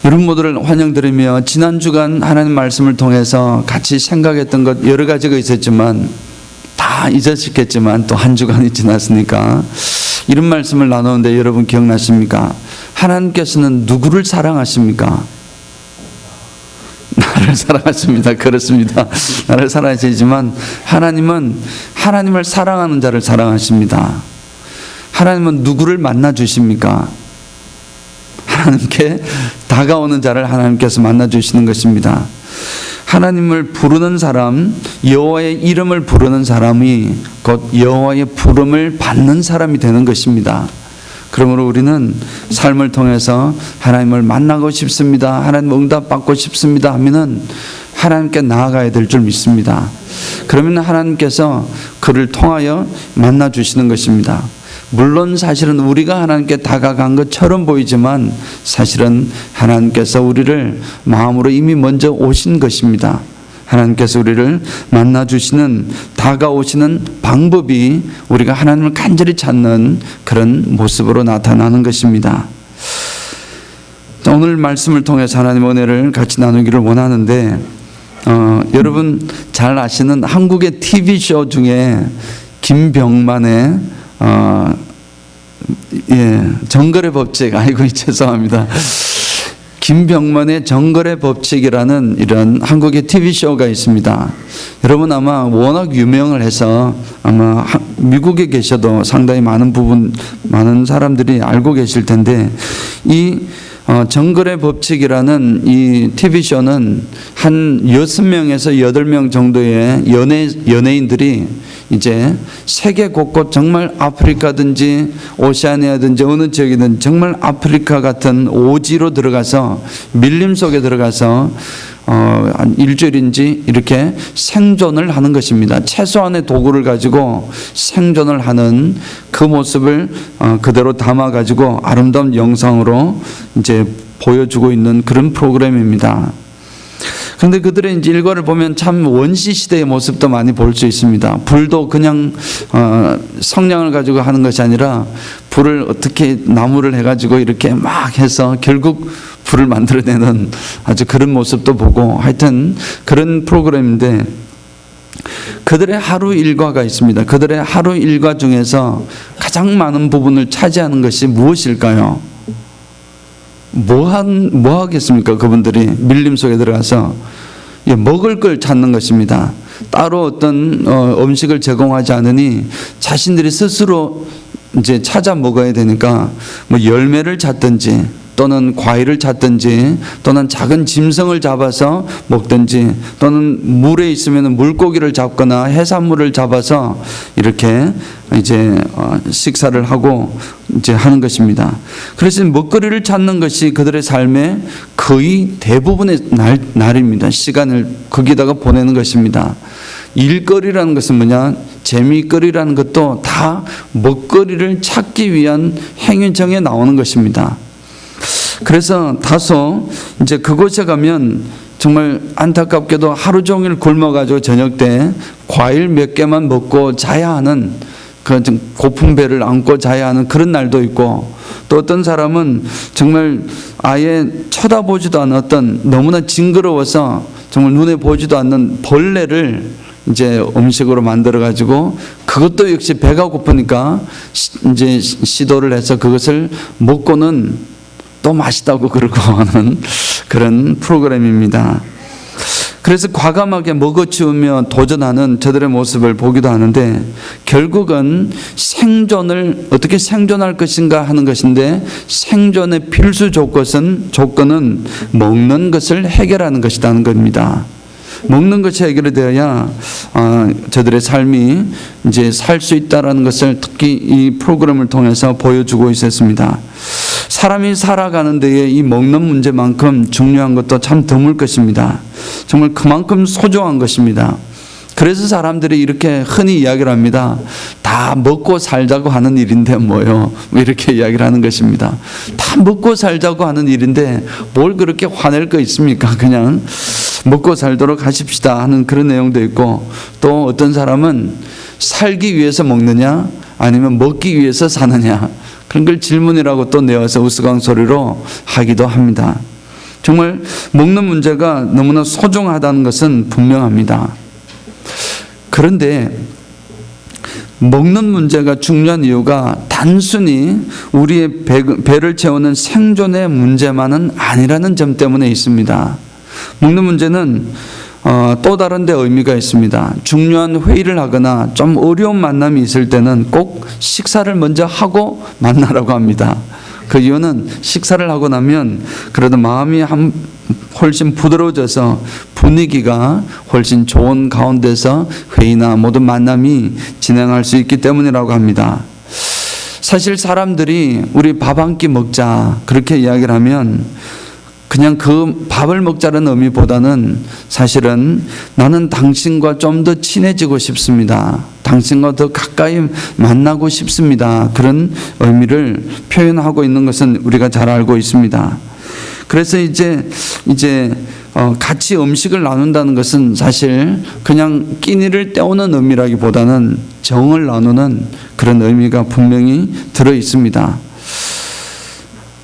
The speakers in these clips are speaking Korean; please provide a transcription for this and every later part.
여러분 모두를 환영드리며 지난 주간 하나님 말씀을 통해서 같이 생각했던 것 여러 가지가 있었지만 다 잊으셨겠지만 또 한 주간이 지났으니까 이런 말씀을 나누는데 여러분 기억나십니까? 하나님께서는 누구를 사랑하십니까? 나를 사랑하십니다. 그렇습니다. 나를 사랑하시지만 하나님은 하나님을 사랑하는 자를 사랑하십니다. 하나님은 누구를 만나 주십니까? 하나님께 다가오는 자를 하나님께서 만나 주시는 것입니다. 하나님을 부르는 사람, 여호와의 이름을 부르는 사람이 곧 여호와의 부름을 받는 사람이 되는 것입니다. 그러므로 우리는 삶을 통해서 하나님을 만나고 싶습니다, 하나님 응답 받고 싶습니다 하면은 하나님께 나아가야 될 줄 믿습니다. 그러면 하나님께서 그를 통하여 만나 주시는 것입니다. 물론 사실은 우리가 하나님께 다가간 것처럼 보이지만 사실은 하나님께서 우리를 마음으로 이미 먼저 오신 것입니다. 하나님께서 우리를 만나주시는, 다가오시는 방법이 우리가 하나님을 간절히 찾는 그런 모습으로 나타나는 것입니다. 오늘 말씀을 통해서 하나님의 은혜를 같이 나누기를 원하는데 여러분 잘 아시는 한국의 TV쇼 중에 김병만의 정글의 법칙, 아이고 죄송합니다. 김병만의 정글의 법칙이라는 이런 한국의 TV쇼가 있습니다. 여러분 아마 워낙 유명을 해서 아마 미국에 계셔도 상당히 많은 사람들이 알고 계실 텐데 이 정글의 법칙이라는 이 TV쇼는 한 6명에서 8명 정도의 연예인들이 이제 세계 곳곳 정말 아프리카든지 오세아니아든지 어느 지역이든 정말 아프리카 같은 오지로 들어가서 밀림 속에 들어가서 한 일주일인지 이렇게 생존을 하는 것입니다. 최소한의 도구를 가지고 생존을 하는 그 모습을 그대로 담아 가지고 아름다운 영상으로 이제 보여주고 있는 그런 프로그램입니다. 그런데 그들의 이제 일과를 보면 참 원시 시대의 모습도 많이 볼 수 있습니다. 불도 그냥 성냥을 가지고 하는 것이 아니라 불을 어떻게 나무를 해가지고 이렇게 막 해서 결국 불을 만들어내는 아주 그런 모습도 보고 하여튼 그런 프로그램인데 그들의 하루 일과가 있습니다. 그들의 하루 일과 중에서 가장 많은 부분을 차지하는 것이 무엇일까요? 뭐 하겠습니까? 그분들이 밀림 속에 들어가서 먹을 걸 찾는 것입니다. 따로 어떤 음식을 제공하지 않으니 자신들이 스스로 이제 찾아 먹어야 되니까 뭐 열매를 찾든지 또는 과일을 찾든지 또는 작은 짐승을 잡아서 먹든지 또는 물에 있으면 물고기를 잡거나 해산물을 잡아서 이렇게 이제 식사를 하고 이제 하는 것입니다. 그래서 먹거리를 찾는 것이 그들의 삶의 거의 대부분의 날입니다. 시간을 거기다가 보내는 것입니다. 일거리라는 것은 뭐냐? 재미거리라는 것도 다 먹거리를 찾기 위한 행위정에 나오는 것입니다. 그래서 다소 이제 그곳에 가면 정말 안타깝게도 하루 종일 굶어가지고 저녁 때 과일 몇 개만 먹고 자야 하는 그 좀 고픈 배를 안고 자야 하는 그런 날도 있고 또 어떤 사람은 정말 아예 쳐다보지도 않았던 너무나 징그러워서 정말 눈에 보지도 않는 벌레를 이제 음식으로 만들어 가지고 그것도 역시 배가 고프니까 이제 시도를 해서 그것을 먹고는 또 맛있다고 그러고 하는 그런 프로그램입니다. 그래서 과감하게 먹어치우며 도전하는 저들의 모습을 보기도 하는데 결국은 생존을 어떻게 생존할 것인가 하는 것인데 생존의 필수 조건은 먹는 것을 해결하는 것이라는 겁니다. 먹는 것이 해결이 되어야 저들의 삶이 이제 살 수 있다라는 것을 특히 이 프로그램을 통해서 보여주고 있었습니다. 사람이 살아가는 데에 이 먹는 문제만큼 중요한 것도 참 드물 것입니다. 정말 그만큼 소중한 것입니다. 그래서 사람들이 이렇게 흔히 이야기를 합니다. 다 먹고 살자고 하는 일인데 뭐요? 이렇게 이야기를 하는 것입니다. 다 먹고 살자고 하는 일인데 뭘 그렇게 화낼 거 있습니까? 그냥 먹고 살도록 하십시다 하는 그런 내용도 있고 또 어떤 사람은 살기 위해서 먹느냐 아니면 먹기 위해서 사느냐 그런 걸 질문이라고 또 내어서 우스꽝소리로 하기도 합니다. 정말 먹는 문제가 너무나 소중하다는 것은 분명합니다. 그런데 먹는 문제가 중요한 이유가 단순히 우리의 배를 채우는 생존의 문제만은 아니라는 점 때문에 있습니다. 먹는 문제는 또 다른 데 의미가 있습니다. 중요한 회의를 하거나 좀 어려운 만남이 있을 때는 꼭 식사를 먼저 하고 만나라고 합니다. 그 이유는 식사를 하고 나면 그래도 마음이 훨씬 부드러워져서 분위기가 훨씬 좋은 가운데서 회의나 모든 만남이 진행할 수 있기 때문이라고 합니다. 사실 사람들이 우리 밥 한 끼 먹자 그렇게 이야기를 하면 그냥 그 밥을 먹자는 의미보다는 사실은 나는 당신과 좀 더 친해지고 싶습니다. 당신과 더 가까이 만나고 싶습니다. 그런 의미를 표현하고 있는 것은 우리가 잘 알고 있습니다. 그래서 이제 같이 음식을 나눈다는 것은 사실 그냥 끼니를 때우는 의미라기보다는 정을 나누는 그런 의미가 분명히 들어 있습니다.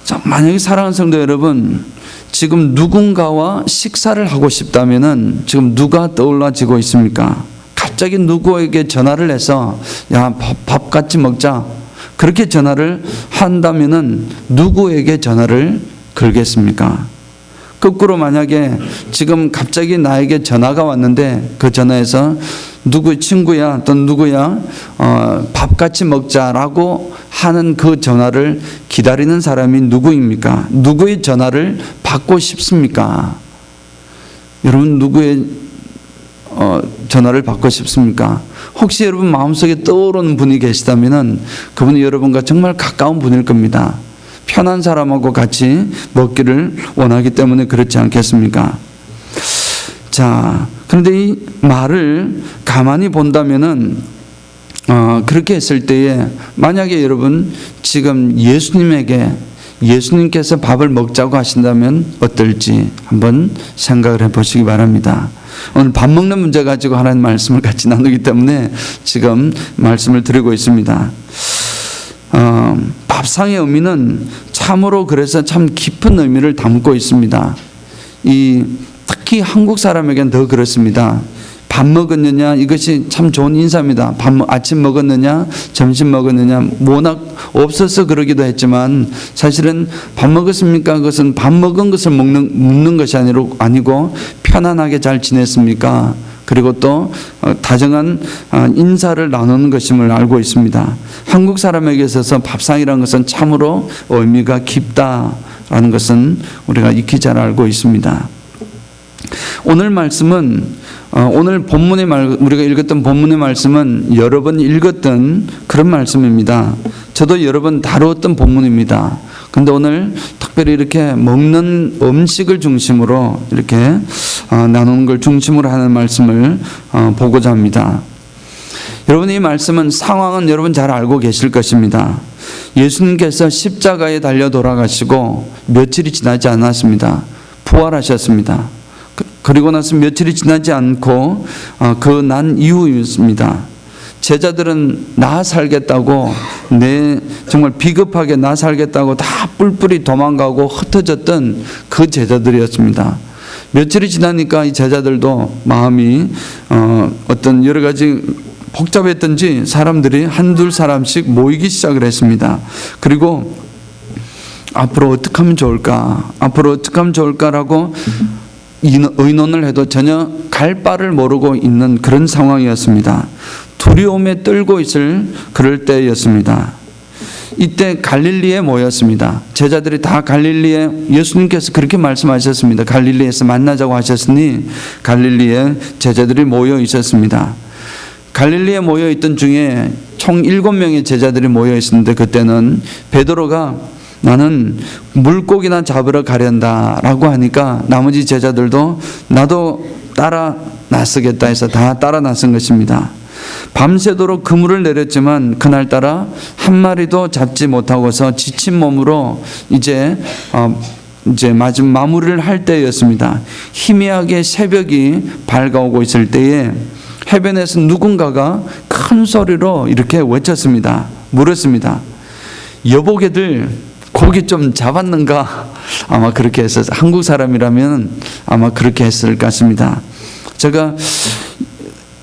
자, 만약에 사랑하는 성도 여러분, 지금 누군가와 식사를 하고 싶다면은 지금 누가 떠올라지고 있습니까? 갑자기 누구에게 전화를 해서 야, 밥 같이 먹자. 그렇게 전화를 한다면은 누구에게 전화를 걸겠습니까? 거꾸로 만약에 지금 갑자기 나에게 전화가 왔는데 그 전화에서 누구 친구야 또 누구야 밥 같이 먹자라고 하는 그 전화를 기다리는 사람이 누구입니까? 누구의 전화를 받고 싶습니까? 여러분 누구의 전화를 받고 싶습니까? 혹시 여러분 마음속에 떠오르는 분이 계시다면 그분이 여러분과 정말 가까운 분일 겁니다. 편한 사람하고 같이 먹기를 원하기 때문에 그렇지 않겠습니까? 자, 그런데 이 말을 가만히 본다면은 그렇게 했을 때에 만약에 여러분 지금 예수님께서 밥을 먹자고 하신다면 어떨지 한번 생각을 해보시기 바랍니다. 오늘 밥 먹는 문제 가지고 하나님 말씀을 같이 나누기 때문에 지금 말씀을 드리고 있습니다. 밥상의 의미는 참으로 그래서 참 깊은 의미를 담고 있습니다. 특히 한국 사람에게는 더 그렇습니다. 밥 먹었느냐 이것이 참 좋은 인사입니다. 아침 먹었느냐 점심 먹었느냐 워낙 없어서 그러기도 했지만 사실은 밥 먹었습니까? 그것은 밥 먹은 것을 묻는 것이 아니고 편안하게 잘 지냈습니까? 그리고 또 다정한 인사를 나누는 것임을 알고 있습니다. 한국 사람에게 있어서 밥상이라는 것은 참으로 의미가 깊다라는 것은 우리가 익히 잘 알고 있습니다. 오늘 말씀은 오늘 우리가 읽었던 본문의 말씀은 여러 번 읽었던 그런 말씀입니다. 저도 여러 번 다루었던 본문입니다. 근데 오늘 특별히 이렇게 먹는 음식을 중심으로 이렇게 나누는 걸 중심으로 하는 말씀을 보고자 합니다. 여러분 이 말씀은 상황은 여러분 잘 알고 계실 것입니다. 예수님께서 십자가에 달려 돌아가시고 며칠이 지나지 않았습니다. 부활하셨습니다. 그리고 나서 며칠이 지나지 않고 그 난 이후였습니다. 제자들은 나 살겠다고 정말 비겁하게 나 살겠다고 다 뿔뿔이 도망가고 흩어졌던 그 제자들이었습니다. 며칠이 지나니까 이 제자들도 마음이 어떤 여러 가지 복잡했던지 사람들이 한둘 사람씩 모이기 시작을 했습니다. 그리고 앞으로 어떻게 하면 좋을까라고 의논을 해도 전혀 갈 바를 모르고 있는 그런 상황이었습니다. 두려움에 떨고 있을 그럴 때였습니다. 이때 갈릴리에 모였습니다. 제자들이 다 갈릴리에 예수님께서 그렇게 말씀하셨습니다. 갈릴리에서 만나자고 하셨으니 갈릴리에 제자들이 모여 있었습니다. 갈릴리에 모여 있던 중에 총 7명의 제자들이 모여 있었는데 그때는 베드로가 나는 물고기나 잡으러 가련다라고 하니까 나머지 제자들도 나도 따라 나서겠다 해서 다 따라 나선 것입니다. 밤새도록 그물을 내렸지만 그날따라 한 마리도 잡지 못하고서 지친 몸으로 이제 마지막 마무리를 할 때였습니다. 희미하게 새벽이 밝아오고 있을 때에 해변에서 누군가가 큰 소리로 이렇게 외쳤습니다. 물었습니다. 여보게들 고기 좀 잡았는가? 아마 그렇게 했어요. 한국 사람이라면 아마 그렇게 했을 것 같습니다. 제가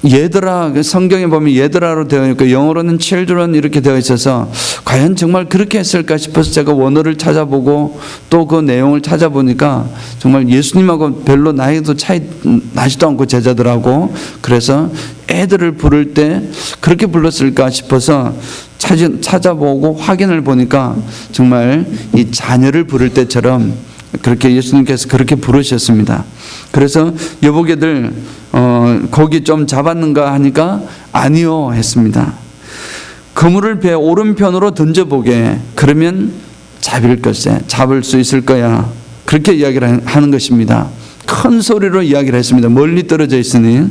얘들아, 성경에 보면 얘들아로 되어 있고 영어로는 children 이렇게 되어 있어서 과연 정말 그렇게 했을까 싶어서 제가 원어를 찾아보고 또 그 내용을 찾아보니까 정말 예수님하고 별로 나이도 차이 나지도 않고 제자들하고, 그래서 애들을 부를 때 그렇게 불렀을까 싶어서 찾아보고 확인을 보니까 정말 이 자녀를 부를 때처럼 그렇게 예수님께서 그렇게 부르셨습니다. 그래서 여보게들 고기 좀 잡았는가 하니까 아니요 했습니다. 그물을 배 오른편으로 던져보게, 그러면 잡을 것에 잡을 수 있을 거야. 그렇게 이야기를 하는 것입니다. 큰 소리로 이야기를 했습니다. 멀리 떨어져 있으니.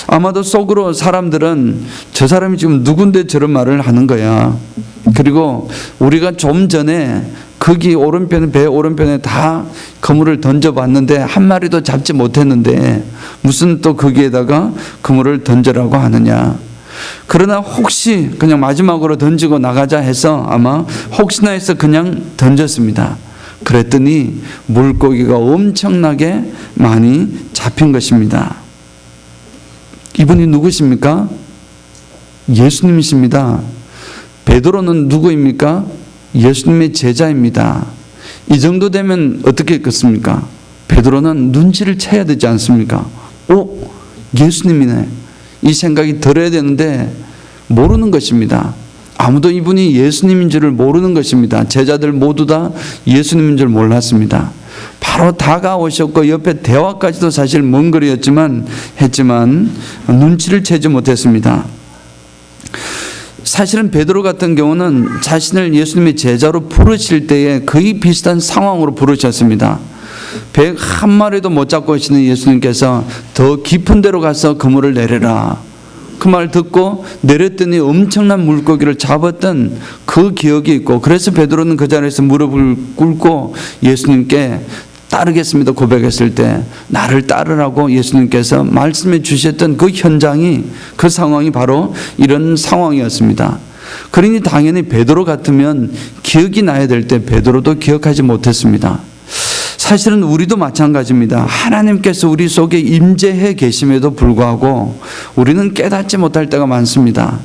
아마도 속으로 사람들은 저 사람이 지금 누군데 저런 말을 하는 거야. 그리고 우리가 좀 전에 거기 오른편에, 배 오른편에 다 그물을 던져봤는데 한 마리도 잡지 못했는데 무슨 또 거기에다가 그물을 던져라고 하느냐. 그러나 혹시 그냥 마지막으로 던지고 나가자 해서 아마 혹시나 해서 그냥 던졌습니다. 그랬더니 물고기가 엄청나게 많이 잡힌 것입니다. 이분이 누구십니까? 예수님이십니다. 베드로는 누구입니까? 예수님의 제자입니다. 이 정도 되면 어떻게 했겠습니까? 베드로는 눈치를 채야 되지 않습니까? 예수님이네. 이 생각이 들어야 되는데 모르는 것입니다. 아무도 이분이 예수님인 줄을 모르는 것입니다. 제자들 모두 다 예수님인 줄 몰랐습니다. 바로 다가오셨고 옆에 대화까지도 사실 먼 거리였지만 눈치를 채지 못했습니다. 사실은 베드로 같은 경우는 자신을 예수님의 제자로 부르실 때에 거의 비슷한 상황으로 부르셨습니다. 배 한 마리도 못 잡고 계시는 예수님께서 더 깊은 데로 가서 그물을 내려라. 그 말 듣고 내렸더니 엄청난 물고기를 잡았던 그 기억이 있고, 그래서 베드로는 그 자리에서 무릎을 꿇고 예수님께 따르겠습니다 고백했을 때 나를 따르라고 예수님께서 말씀해 주셨던 그 현장이, 그 상황이 바로 이런 상황이었습니다. 그러니 당연히 베드로 같으면 기억이 나야 될 때 베드로도 기억하지 못했습니다. 사실은 우리도 마찬가지입니다. 하나님께서 우리 속에 임재해 계심에도 불구하고 우리는 깨닫지 못할 때가 많습니다.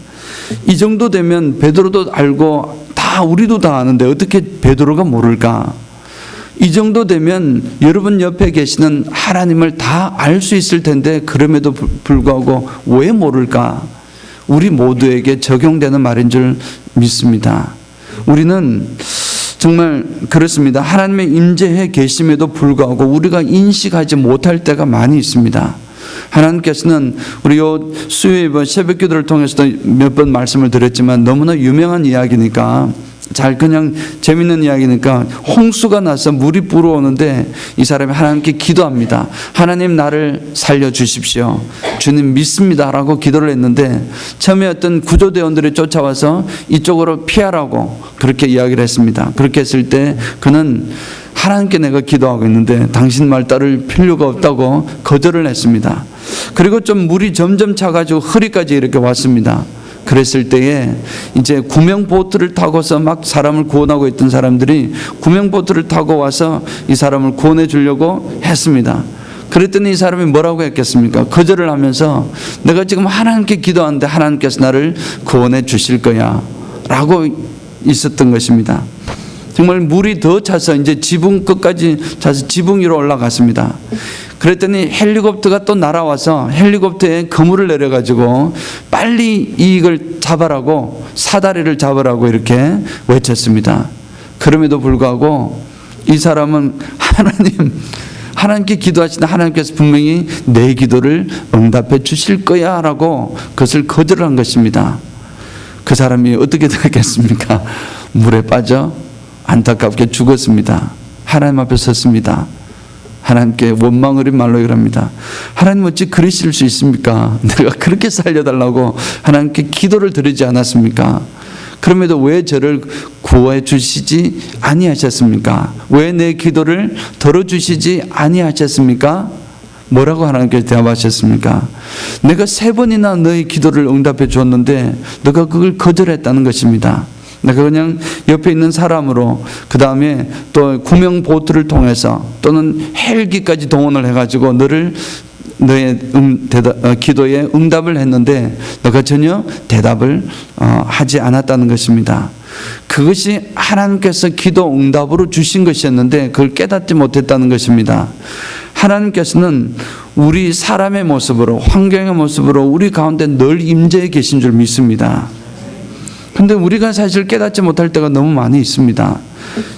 이 정도 되면 베드로도 알고 우리도 다 아는데 어떻게 베드로가 모를까? 이 정도 되면 여러분 옆에 계시는 하나님을 다 알 수 있을 텐데 그럼에도 불구하고 왜 모를까? 우리 모두에게 적용되는 말인 줄 믿습니다. 우리는 정말 그렇습니다. 하나님의 임재해 계심에도 불구하고 우리가 인식하지 못할 때가 많이 있습니다. 하나님께서는 우리 수요일 새벽 기도를 통해서도 몇 번 말씀을 드렸지만 너무나 유명한 이야기니까 그냥 재밌는 이야기니까 홍수가 나서 물이 불어오는데 이 사람이 하나님께 기도합니다. 하나님 나를 살려주십시오. 주님 믿습니다 라고 기도를 했는데 처음에 어떤 구조대원들이 쫓아와서 이쪽으로 피하라고 그렇게 이야기를 했습니다. 그렇게 했을 때 그는 하나님께 내가 기도하고 있는데 당신 말 따를 필요가 없다고 거절을 했습니다. 그리고 좀 물이 점점 차가지고 허리까지 이렇게 왔습니다. 그랬을 때에 이제 구명보트를 타고서 막 사람을 구원하고 있던 사람들이 구명보트를 타고 와서 이 사람을 구원해 주려고 했습니다. 그랬더니 이 사람이 뭐라고 했겠습니까? 거절을 하면서 내가 지금 하나님께 기도하는데 하나님께서 나를 구원해 주실 거야 라고 있었던 것입니다. 정말 물이 더 차서 이제 지붕 끝까지 차서 지붕 위로 올라갔습니다. 그랬더니 헬리콥터가 또 날아와서 헬리콥터에 그물을 내려가지고 빨리 이걸 잡아라고, 사다리를 잡으라고 이렇게 외쳤습니다. 그럼에도 불구하고 이 사람은 하나님께 기도하시다 하나님께서 분명히 내 기도를 응답해 주실 거야 라고 그것을 거절을 한 것입니다. 그 사람이 어떻게 되겠습니까? 물에 빠져 안타깝게 죽었습니다. 하나님 앞에 섰습니다. 하나님께 원망 어린 말로 이럽니다. 하나님 어찌 그러실 수 있습니까? 내가 그렇게 살려달라고 하나님께 기도를 드리지 않았습니까? 그럼에도 왜 저를 구원해 주시지 아니하셨습니까? 왜 내 기도를 들어주시지 아니하셨습니까? 뭐라고 하나님께서 대답하셨습니까? 내가 3번이나 너의 기도를 응답해 줬는데 너가 그걸 거절했다는 것입니다. 내가 그냥 옆에 있는 사람으로 그 다음에 또 구명 보트를 통해서 또는 헬기까지 동원을 해가지고 너의 기도에 응답을 했는데 너가 전혀 대답을 하지 않았다는 것입니다. 그것이 하나님께서 기도 응답으로 주신 것이었는데 그걸 깨닫지 못했다는 것입니다. 하나님께서는 우리 사람의 모습으로, 환경의 모습으로 우리 가운데 늘 임재해 계신 줄 믿습니다. 근데 우리가 사실 깨닫지 못할 때가 너무 많이 있습니다.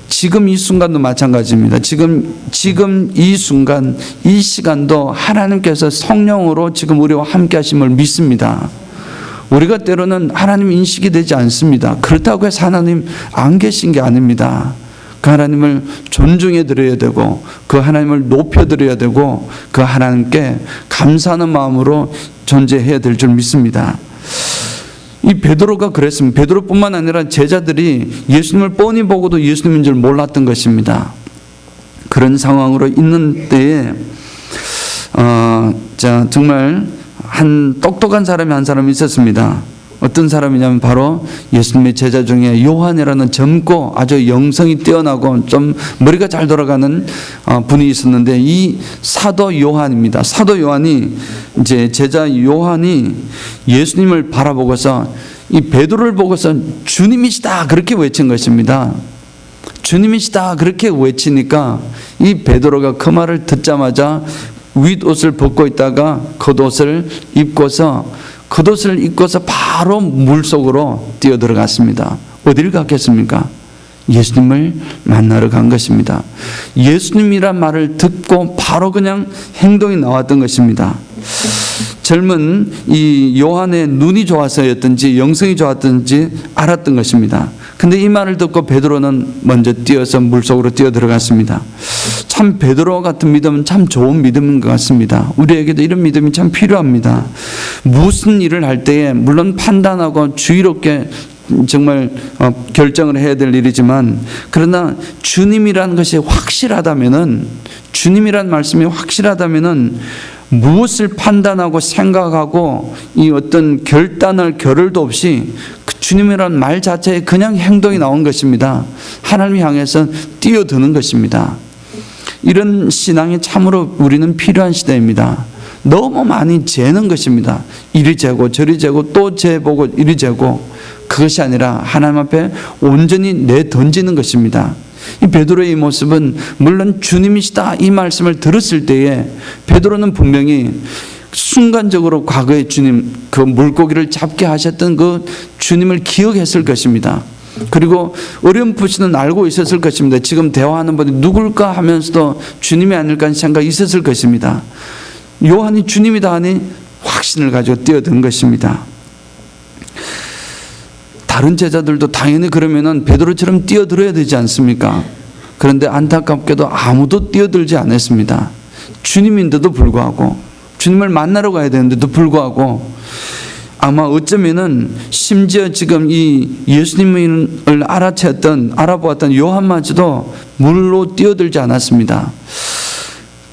지금 이 순간도 마찬가지입니다. 지금 이 순간, 이 시간도 하나님께서 성령으로 지금 우리와 함께 하심을 믿습니다. 우리가 때로는 하나님 인식이 되지 않습니다. 그렇다고 해서 하나님 안 계신 게 아닙니다. 그 하나님을 존중해 드려야 되고 그 하나님을 높여 드려야 되고 그 하나님께 감사하는 마음으로 존재해야 될 줄 믿습니다. 이 베드로가 그랬습니다. 베드로뿐만 아니라 제자들이 예수님을 뻔히 보고도 예수님인 줄 몰랐던 것입니다. 그런 상황으로 있는 때에 정말 한 똑똑한 사람이 한 사람이 있었습니다. 어떤 사람이냐면 바로 예수님의 제자 중에 요한이라는 젊고 아주 영성이 뛰어나고 좀 머리가 잘 돌아가는 분이 있었는데 이 사도 요한입니다. 사도 요한이 이제 제자 요한이 예수님을 바라보고서 이 베드로를 보고서 주님이시다 그렇게 외친 것입니다. 주님이시다 그렇게 외치니까 이 베드로가 그 말을 듣자마자 윗옷을 벗고 있다가 겉옷을 입고서 바로 물속으로 뛰어들어갔습니다. 어디를 갔겠습니까? 예수님을 만나러 간 것입니다. 예수님이란 말을 듣고 바로 그냥 행동이 나왔던 것입니다. 젊은 이 요한의 눈이 좋아서였든지 영성이 좋았든지 알았던 것입니다. 근데 이 말을 듣고 베드로는 먼저 뛰어서 물속으로 뛰어들어갔습니다. 참 베드로 같은 믿음은 참 좋은 믿음인 것 같습니다. 우리에게도 이런 믿음이 참 필요합니다. 무슨 일을 할 때에 물론 판단하고 주의롭게 정말 결정을 해야 될 일이지만 그러나 주님이라는 것이 확실하다면은 주님이란 말씀이 확실하다면은 무엇을 판단하고 생각하고 이 어떤 결을도 없이 그 주님이란 말 자체에 그냥 행동이 나온 것입니다. 하나님을 향해서 뛰어드는 것입니다. 이런 신앙이 참으로 우리는 필요한 시대입니다. 너무 많이 재는 것입니다. 이리 재고 저리 재고 또 재보고 이리 재고 그것이 아니라 하나님 앞에 온전히 내던지는 것입니다. 이 베드로의 모습은 물론 주님이시다 이 말씀을 들었을 때에 베드로는 분명히 순간적으로 과거에 주님 그 물고기를 잡게 하셨던 그 주님을 기억했을 것입니다. 그리고 어렴풋이는 알고 있었을 것입니다. 지금 대화하는 분이 누굴까 하면서도 주님이 아닐까 하는 생각이 있었을 것입니다. 요한이 주님이다 하니 확신을 가지고 뛰어든 것입니다. 다른 제자들도 당연히 그러면은 베드로처럼 뛰어들어야 되지 않습니까? 그런데 안타깝게도 아무도 뛰어들지 않았습니다. 주님인데도 불구하고 주님을 만나러 가야 되는데도 불구하고 아마 어쩌면은 심지어 지금 이 예수님을 알아보았던 요한마저도 물로 뛰어들지 않았습니다.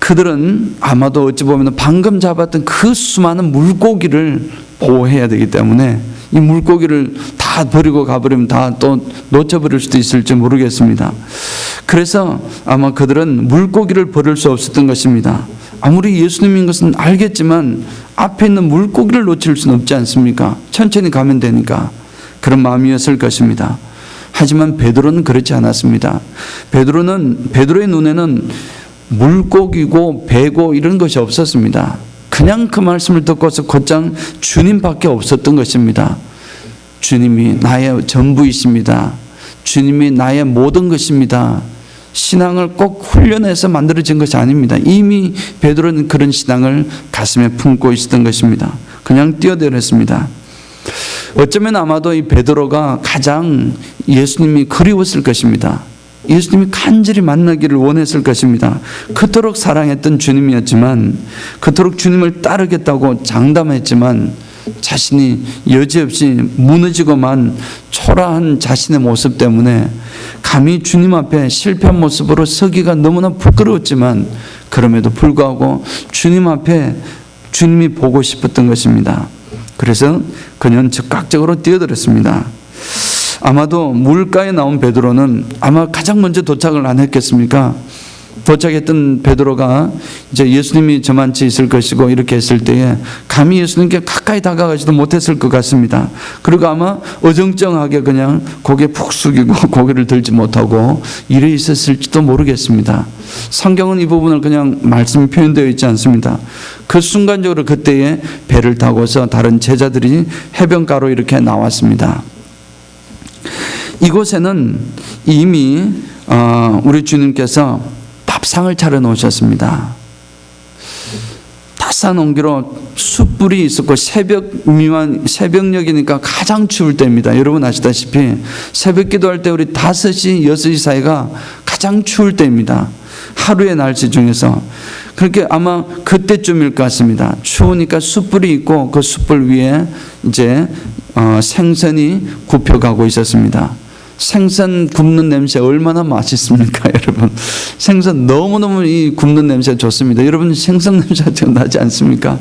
그들은 아마도 어찌 보면 방금 잡았던 그 수많은 물고기를 보호해야 되기 때문에 이 물고기를 다 버리고 가버리면 다 또 놓쳐버릴 수도 있을지 모르겠습니다. 그래서 아마 그들은 물고기를 버릴 수 없었던 것입니다. 아무리 예수님인 것은 알겠지만 앞에 있는 물고기를 놓칠 수는 없지 않습니까? 천천히 가면 되니까 그런 마음이었을 것입니다. 하지만 베드로는 그렇지 않았습니다. 베드로의 눈에는 물고기고 배고 이런 것이 없었습니다. 그냥 그 말씀을 듣고서 곧장 주님밖에 없었던 것입니다. 주님이 나의 전부이십니다. 주님이 나의 모든 것입니다. 신앙을 꼭 훈련해서 만들어진 것이 아닙니다. 이미 베드로는 그런 신앙을 가슴에 품고 있었던 것입니다. 그냥 뛰어들었습니다. 어쩌면 아마도 이 베드로가 가장 예수님이 그리웠을 것입니다. 예수님이 간절히 만나기를 원했을 것입니다. 그토록 사랑했던 주님이었지만 그토록 주님을 따르겠다고 장담했지만 자신이 여지없이 무너지고만 초라한 자신의 모습 때문에 감히 주님 앞에 실패한 모습으로 서기가 너무나 부끄러웠지만 그럼에도 불구하고 주님 앞에 주님이 보고 싶었던 것입니다. 그래서 그는 즉각적으로 뛰어들었습니다. 아마도 물가에 나온 베드로는 아마 가장 먼저 도착을 안 했겠습니까? 도착했던 베드로가 이제 예수님이 저만치 있을 것이고 이렇게 했을 때에 감히 예수님께 가까이 다가가지도 못했을 것 같습니다. 그리고 아마 어정쩡하게 그냥 고개 푹 숙이고 고개를 들지 못하고 이래 있었을지도 모르겠습니다. 성경은 이 부분을 그냥 말씀이 표현되어 있지 않습니다. 그 순간적으로 그때에 배를 타고서 다른 제자들이 해변가로 이렇게 나왔습니다. 이곳에는 이미 우리 주님께서 밥상을 차려 놓으셨습니다. 따스한 온기로 숯불이 있었고 새벽녘이니까 가장 추울 때입니다. 여러분 아시다시피 새벽 기도할 때 우리 5시, 6시 사이가 가장 추울 때입니다. 하루의 날씨 중에서. 그렇게 아마 그때쯤일 것 같습니다. 추우니까 숯불이 있고 그 숯불 위에 이제 생선이 굽혀가고 있었습니다. 생선 굽는 냄새 얼마나 맛있습니까, 여러분? 생선 너무너무 이 굽는 냄새 좋습니다. 여러분 생선 냄새가 나지 않습니까?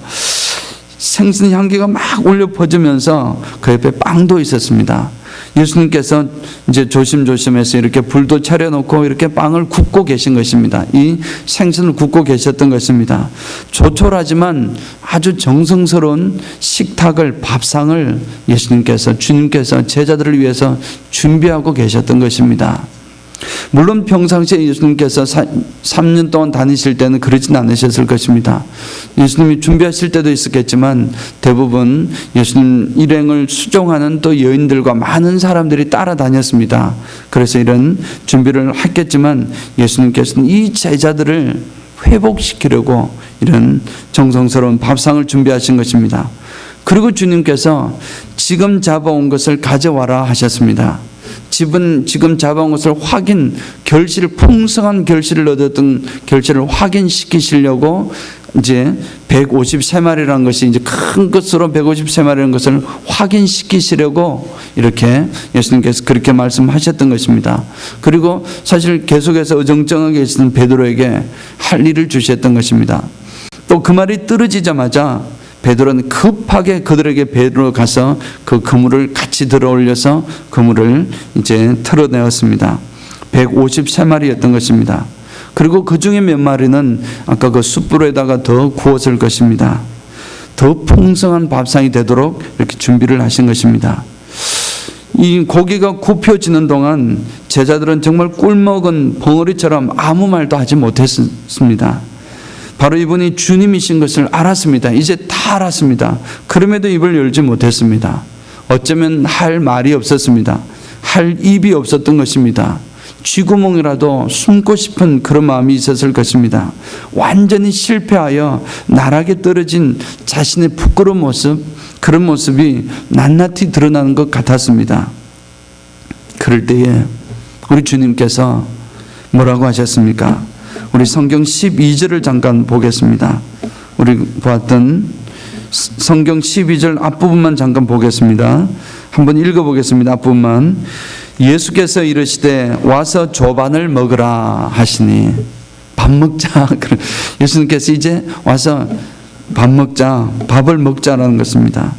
생선 향기가 막 울려 퍼지면서 그 옆에 빵도 있었습니다. 예수님께서 이제 조심조심해서 이렇게 불도 차려놓고 이렇게 빵을 굽고 계신 것입니다. 이 생선을 굽고 계셨던 것입니다. 조촐하지만 아주 정성스러운 식탁을, 밥상을 예수님께서, 주님께서 제자들을 위해서 준비하고 계셨던 것입니다. 물론 평상시에 예수님께서 3년 동안 다니실 때는 그러진 않으셨을 것입니다. 예수님이 준비하실 때도 있었겠지만 대부분 예수님 일행을 수종하는 또 여인들과 많은 사람들이 따라다녔습니다. 그래서 이런 준비를 했겠지만 예수님께서는 이 제자들을 회복시키려고 이런 정성스러운 밥상을 준비하신 것입니다. 그리고 주님께서 지금 잡아온 것을 가져와라 하셨습니다. 지금 잡아온 것을 풍성한 결실을 얻었던 결실을 확인시키시려고 이제 153마리라는 것이 이제 큰 것으로 153마리라는 것을 확인시키시려고 이렇게 예수님께서 그렇게 말씀하셨던 것입니다. 그리고 사실 계속해서 어정쩡하게 있었던 베드로에게 할 일을 주셨던 것입니다. 또 그 말이 떨어지자마자 베드로는 급하게 그들에게 베드로 가서 그 그물을 같이 들어 올려서 그물을 이제 틀어내었습니다. 153마리였던 것입니다. 그리고 그 중에 몇 마리는 아까 그 숯불에다가 더 구웠을 것입니다. 더 풍성한 밥상이 되도록 이렇게 준비를 하신 것입니다. 이 고기가 굽혀지는 동안 제자들은 정말 꿀먹은 벙어리처럼 아무 말도 하지 못했습니다. 바로 이분이 주님이신 것을 알았습니다. 이제 다 알았습니다. 그럼에도 입을 열지 못했습니다. 어쩌면 할 말이 없었습니다. 할 입이 없었던 것입니다. 쥐구멍이라도 숨고 싶은 그런 마음이 있었을 것입니다. 완전히 실패하여 나락에 떨어진 자신의 부끄러운 모습, 그런 모습이 낱낱이 드러나는 것 같았습니다. 그럴 때에 우리 주님께서 뭐라고 하셨습니까? 우리 성경 12절을 잠깐 보겠습니다. 우리 보았던 성경 12절 앞부분만 잠깐 보겠습니다. 한번 읽어보겠습니다. 앞부분만. 예수께서 이르시되 와서 조반을 먹으라 하시니, 밥 먹자. 예수님께서 이제 와서 밥 먹자, 밥을 먹자라는 것입니다.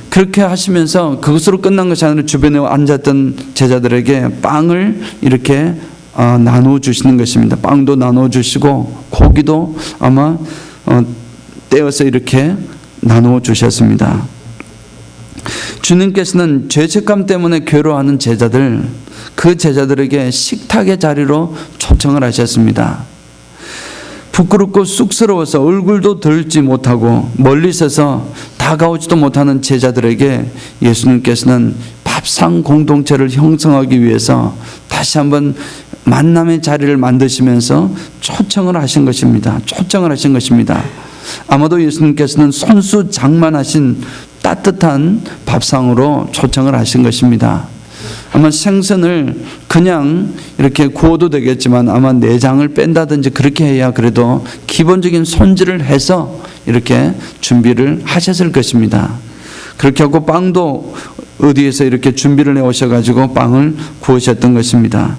그렇게 하시면서 그것으로 끝난 것이 아니라 주변에 앉았던 제자들에게 빵을 이렇게 나누어 주시는 것입니다. 빵도 나누어 주시고 고기도 아마 떼어서 이렇게 나누어 주셨습니다. 주님께서는 죄책감 때문에 괴로워하는 제자들, 그 제자들에게 식탁의 자리로 초청을 하셨습니다. 부끄럽고 쑥스러워서 얼굴도 들지 못하고 멀리 서서 다가오지도 못하는 제자들에게 예수님께서는 밥상 공동체를 형성하기 위해서 다시 한번 만남의 자리를 만드시면서 초청을 하신 것입니다. 초청을 하신 것입니다. 아마도 예수님께서는 손수장만하신 따뜻한 밥상으로 초청을 하신 것입니다. 아마 생선을 그냥 이렇게 구워도 되겠지만 아마 내장을 뺀다든지 그렇게 해야 그래도 기본적인 손질을 해서 이렇게 준비를 하셨을 것입니다. 그렇게 하고 빵도 어디에서 이렇게 준비를 해 오셔가지고 빵을 구우셨던 것입니다.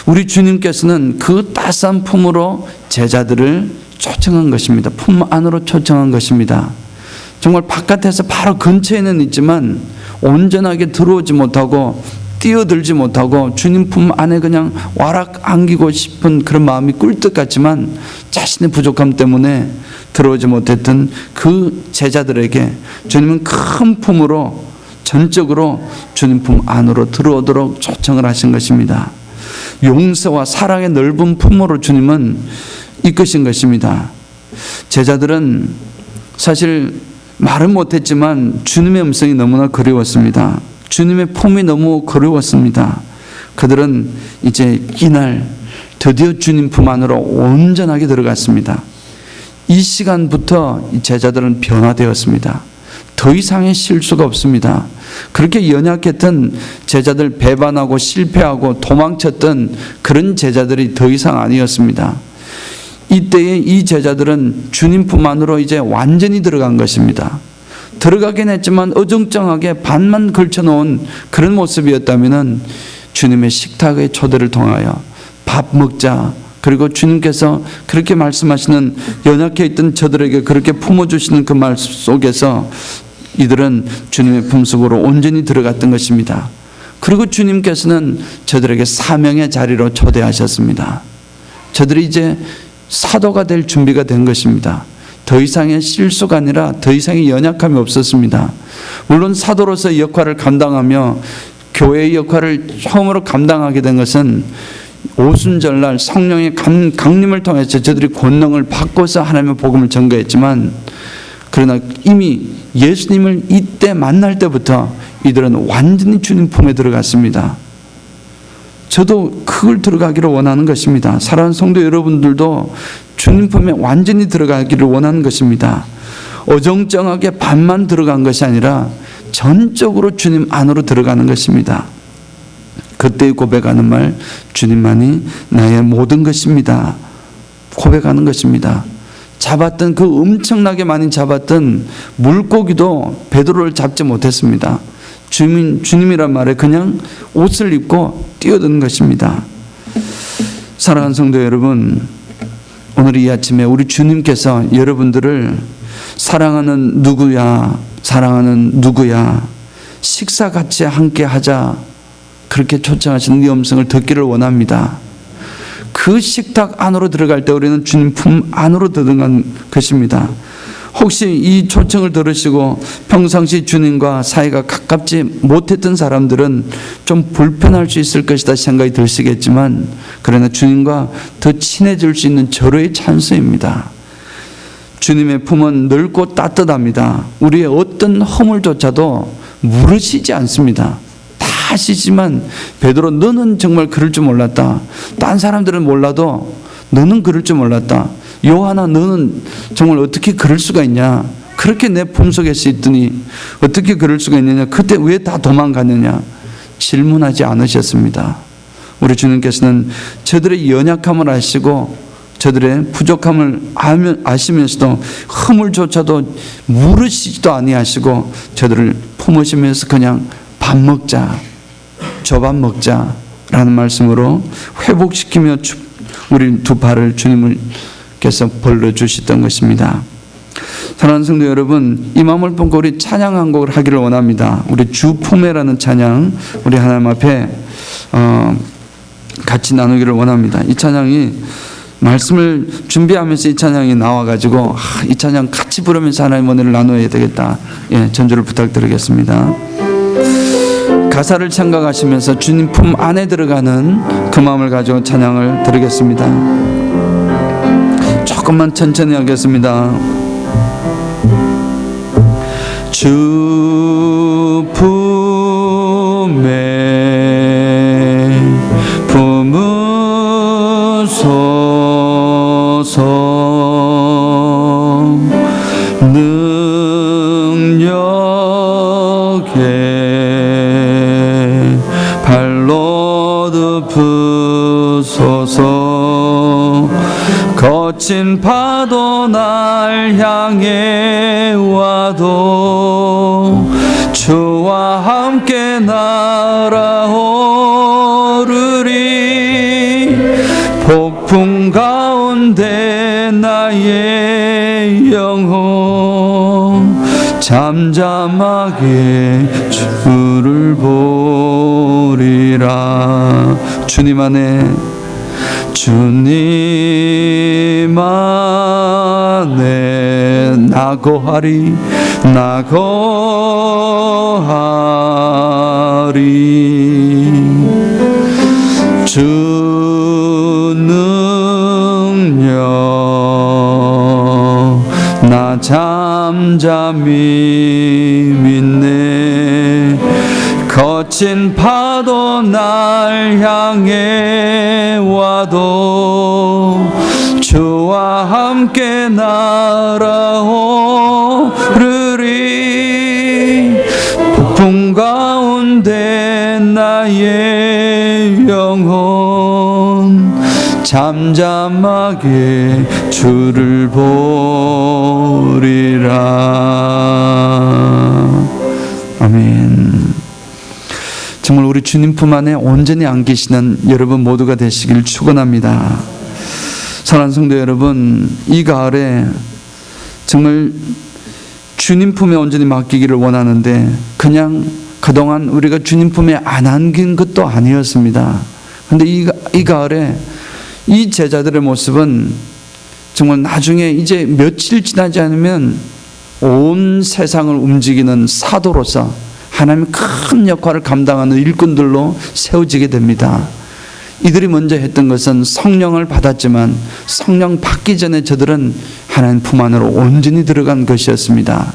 우리 주님께서는 그 따스한 품으로 제자들을 초청한 것입니다. 품 안으로 초청한 것입니다. 정말 바깥에서 바로 근처에는 있지만 온전하게 들어오지 못하고 뛰어들지 못하고 주님 품 안에 그냥 와락 안기고 싶은 그런 마음이 꿀떡 같지만 자신의 부족함 때문에 들어오지 못했던 그 제자들에게 주님은 큰 품으로 전적으로 주님 품 안으로 들어오도록 초청을 하신 것입니다. 용서와 사랑의 넓은 품으로 주님은 이끄신 것입니다. 제자들은 사실 말은 못했지만 주님의 음성이 너무나 그리웠습니다. 주님의 품이 너무 그리웠습니다. 그들은 이제 이날 드디어 주님 품 안으로 온전하게 들어갔습니다. 이 시간부터 이 제자들은 변화되었습니다. 더 이상의 실수가 없습니다. 그렇게 연약했던 제자들, 배반하고 실패하고 도망쳤던 그런 제자들이 더 이상 아니었습니다. 이때에 이 제자들은 주님 품 안으로 이제 완전히 들어간 것입니다. 들어가긴 했지만 어정쩡하게 반만 걸쳐놓은 그런 모습이었다면 주님의 식탁의 초대를 통하여 밥 먹자, 그리고 주님께서 그렇게 말씀하시는 연약해 있던 저들에게 그렇게 품어주시는 그 말 속에서 이들은 주님의 품속으로 온전히 들어갔던 것입니다. 그리고 주님께서는 저들에게 사명의 자리로 초대하셨습니다. 저들이 이제 사도가 될 준비가 된 것입니다. 더 이상의 실수가 아니라 더 이상의 연약함이 없었습니다. 물론 사도로서 역할을 감당하며 교회의 역할을 처음으로 감당하게 된 것은 오순절날 성령의 강림을 통해서 저들이 권능을 받고서 하나님의 복음을 전가했지만, 그러나 이미 예수님을 이때 만날 때부터 이들은 완전히 주님 품에 들어갔습니다. 저도 그걸 들어가기를 원하는 것입니다. 사랑하는 성도 여러분들도 주님 품에 완전히 들어가기를 원하는 것입니다. 어정쩡하게 반만 들어간 것이 아니라 전적으로 주님 안으로 들어가는 것입니다. 그때 고백하는 말, 주님만이 나의 모든 것입니다. 고백하는 것입니다. 잡았던 그 엄청나게 많이 잡았던 물고기도 베드로를 잡지 못했습니다. 주님이란 말에 그냥 옷을 입고 뛰어드는 것입니다. 사랑하는 성도 여러분, 오늘 이 아침에 우리 주님께서 여러분들을 사랑하는 누구야, 사랑하는 누구야, 식사같이 함께 하자, 그렇게 초청하시는 이 음성을 듣기를 원합니다. 그 식탁 안으로 들어갈 때 우리는 주님 품 안으로 들어간 것입니다. 혹시 이 초청을 들으시고 평상시 주님과 사이가 가깝지 못했던 사람들은 좀 불편할 수 있을 것이다 생각이 드시겠지만, 그러나 주님과 더 친해질 수 있는 절호의 찬스입니다. 주님의 품은 넓고 따뜻합니다. 우리의 어떤 허물조차도 무르시지 않습니다. 다 아시지만 베드로, 너는 정말 그럴 줄 몰랐다. 딴 사람들은 몰라도 너는 그럴 줄 몰랐다. 요한아, 너는 정말 어떻게 그럴 수가 있냐. 그렇게 내 품속에서 있더니 어떻게 그럴 수가 있느냐. 그때 왜 다 도망갔느냐. 질문하지 않으셨습니다. 우리 주님께서는 저들의 연약함을 아시고 저들의 부족함을 아시면서도 허물조차도 물으시지도 아니하시고 저들을 품으시면서 그냥 밥 먹자, 저밥 먹자 라는 말씀으로 회복시키며 우리 두 발을 주님께서 벌려주시던 것입니다. 사랑하는 성도 여러분, 이 마음을 품고 우리 찬양 한 곡을 하기를 원합니다. 우리 주품에라는 찬양, 우리 하나님 앞에 같이 나누기를 원합니다. 이 찬양이 말씀을 준비하면서 이 찬양이 나와가지고 이 찬양 같이 부르면서 하나님 은혜를 나눠야 되겠다. 예, 전주를 부탁드리겠습니다. 가사를 생각하시면서 주님 품 안에 들어가는 그 마음을 가지고 찬양을 드리겠습니다. 조금만 천천히 하겠습니다. 주 품에 품으소서 능력에 발로 덮으소서 거친 파도 날 향해 와도 주와 함께 날아오르리 폭풍 가운데 나의 영혼 잠잠하게 주를 보리라. 주님 안에 나거하리 주 능력 나 잠잠히 믿네. 거친 파도 날 향해 와도 주와 함께 날아오르리. 폭풍 가운데 나의 영혼 잠잠하게 주를 보리라. 아멘. 정말 우리 주님 품 안에 온전히 안기시는 여러분 모두가 되시길 축원합니다. 사랑하는 성도 여러분, 이 가을에 정말 주님 품에 온전히 맡기기를 원하는데 그냥 그동안 우리가 주님 품에 안 안긴 것도 아니었습니다. 그런데 이 가을에 이 제자들의 모습은 정말 나중에 이제 며칠 지나지 않으면 온 세상을 움직이는 사도로서 하나님의 큰 역할을 감당하는 일꾼들로 세워지게 됩니다. 이들이 먼저 했던 것은 성령을 받았지만 성령 받기 전에 저들은 하나님 품 안으로 온전히 들어간 것이었습니다.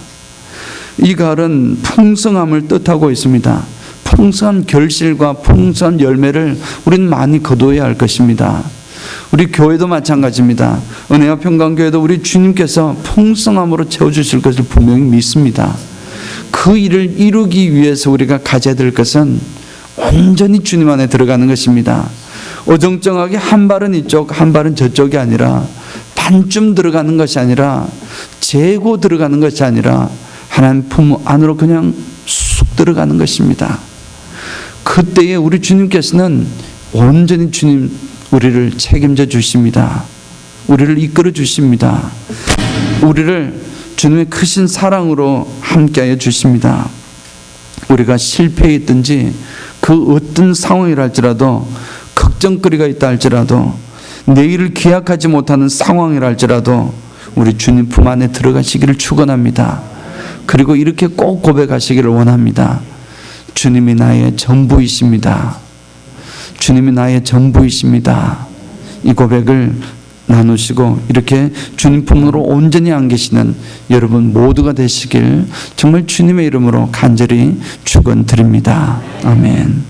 이 가을은 풍성함을 뜻하고 있습니다. 풍성한 결실과 풍성한 열매를 우리는 많이 거두어야 할 것입니다. 우리 교회도 마찬가지입니다. 은혜와 평강교회도 우리 주님께서 풍성함으로 채워주실 것을 분명히 믿습니다. 그 일을 이루기 위해서 우리가 가져야 될 것은 온전히 주님 안에 들어가는 것입니다. 어정쩡하게 한 발은 이쪽 한 발은 저쪽이 아니라 반쯤 들어가는 것이 아니라 재고 들어가는 것이 아니라 하나님 품 안으로 그냥 쑥 들어가는 것입니다. 그때에 우리 주님께서는 온전히 주님 우리를 책임져 주십니다. 우리를 이끌어 주십니다. 우리를 주님의 크신 사랑으로 함께하여 주십니다. 우리가 실패했든지 그 어떤 상황이라 할지라도 걱정거리가 있다 할지라도 내일을 기약하지 못하는 상황이라 할지라도 우리 주님 품 안에 들어가시기를 축원합니다. 그리고 이렇게 꼭 고백하시기를 원합니다. 주님이 나의 전부이십니다. 주님이 나의 전부이십니다. 이 고백을 나누시고 이렇게 주님 품으로 온전히 안기시는 여러분 모두가 되시길 정말 주님의 이름으로 간절히 축원드립니다. 아멘.